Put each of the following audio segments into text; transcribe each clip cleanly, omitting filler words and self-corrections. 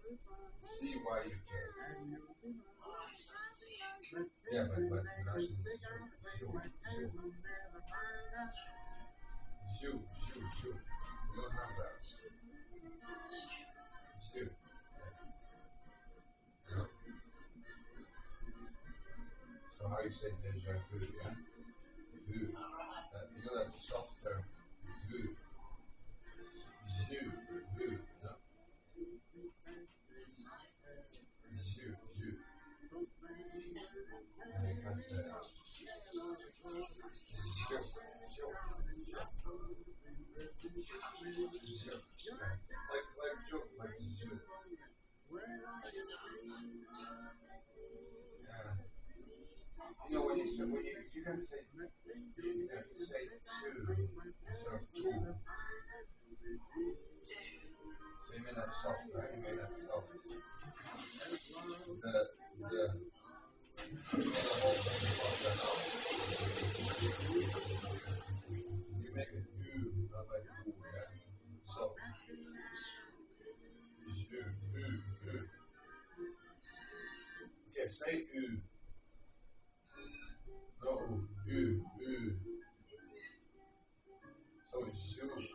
See why you care. Yeah, but Russian is you. You don't have that. You. You know? So how you say deja vu, yeah? Vu. You know that softer vu. You. Vu. You know? You. And you can say you. You. Like joke, like you. Yeah. You know if you can say if you say two instead of two, so you mean that soft, right? You made that soft. The you make it you, not like ooh, yeah. So you, you. Okay, say you. No, you. So it's you. Luke.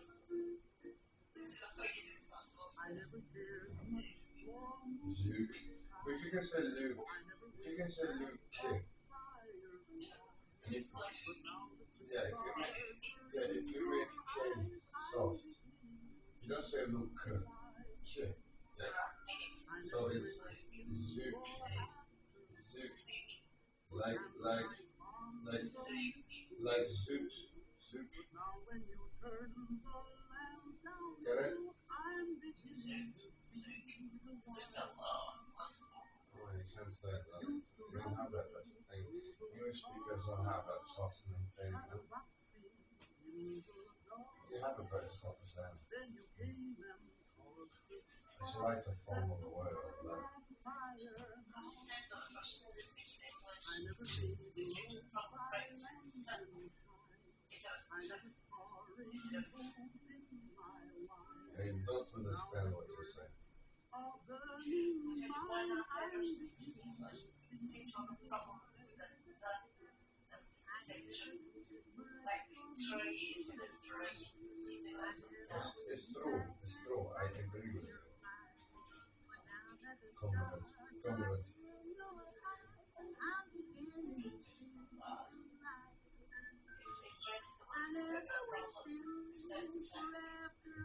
But if you can say Luke, if you can say Luke, if, yeah, if you make K soft, you don't say Luke, K. Yeah. So it's Zook, Zook, like, like, like, like Zoot, Zook. Get it? Oh, you can't say it. You don't have that. That's the thing. English speakers don't have that softening thing. You know? You have a very soft sound. It's like the form of the word of love. I don't understand what you're saying. It's true. It's true. I agree with you. Comrade. Comrade.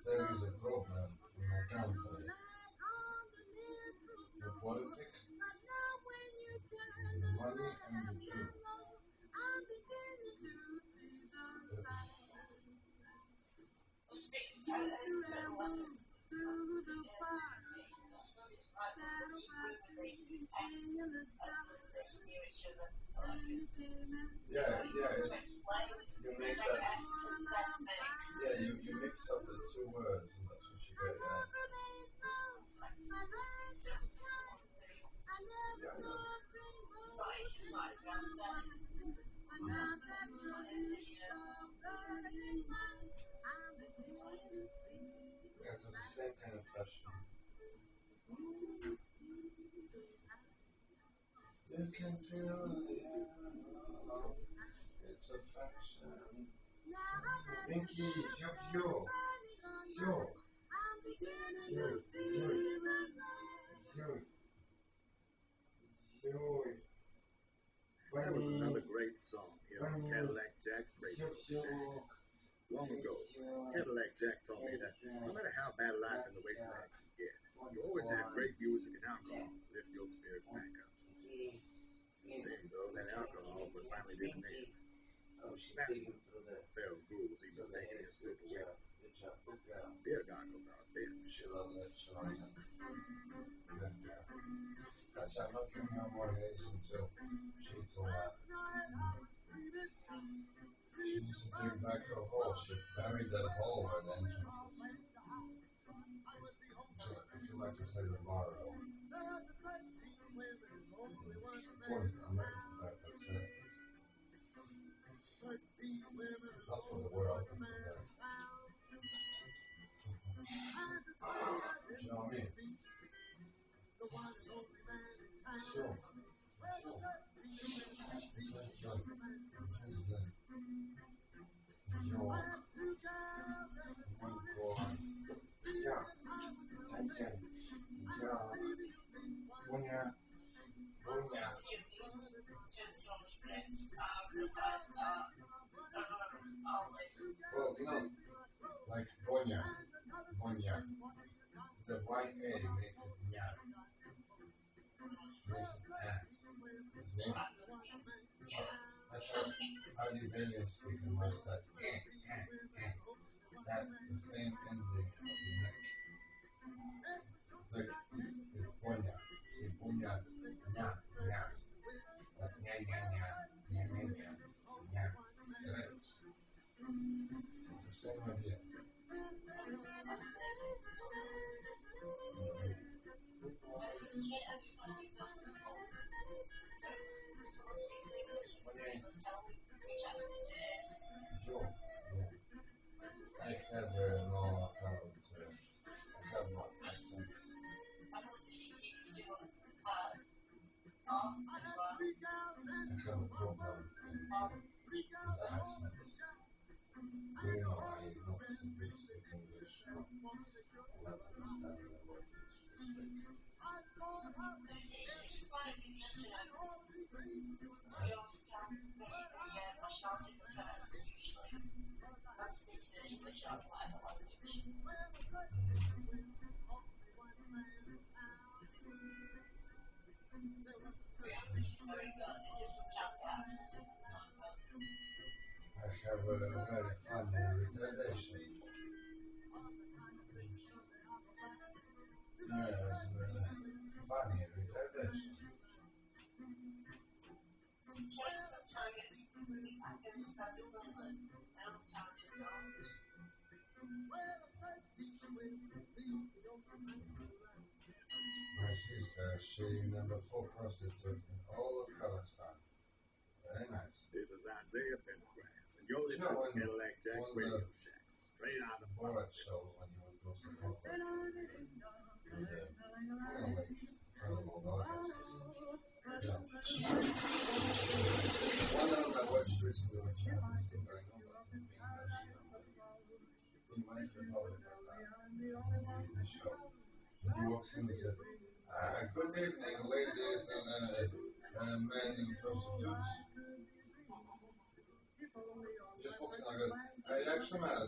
There is a problem in my country. The politics, the money, and the truth. Yeah, yeah. You make that. Yeah, you mix up the two words, and that's what you get. Yeah. Yeah, I know. Yeah, it's the same kind of fashion. You can feel it. It's a fashion. Minky, yo, yo, yo, yo, yo. That was another great song here on Cadillac Jack's radio shack. Long ago, Cadillac Jack told me that no matter how bad life in the wasteland can get, you always have great music and alcohol to lift your spirits back up. Shame though, that alcohol would finally be the name. Baffling. Pharaoh Gould was even taking his group away. Beer goggles are a binge. That's I'm not giving her more days until she eats all that. She needs to dig back her hole. She buried that hole where the entrance is. I feel like I said the bar though. Point, I'm ready for that. That's it. Not for the world, but for that. Do you know what I mean? You know, like Bonya. Bonya. The white A makes it nya. Makes it ah. Okay? That's how Albanians speak in West. That's eh. That the same ending of the neck. Like it's Bonya. See Bonya. Nya. Nya. Like nya nya nya. Nya nya nya. Nya. Get it? It's the same idea. Joe, yeah. I have no talent. I have no accent. I have a problem with the accents. Do you know I not speak English? No. I not understand the words you speak. I have a very funny retardation. Yes, funny retardation. My sister, she number 4 prostitute in all of Kazakhstan. Very nice. This is Isaiah Pendergrass, and you're listening to Cadillac Jack's Radio Shack, straight out of Borat Boston. show when he was going to Hong Kong. One of I watched recently when Champions League going on was being he went to the public like that in the show. And he walks in and says, good evening ladies and men and prostitutes. He just walks in and goes, actually man,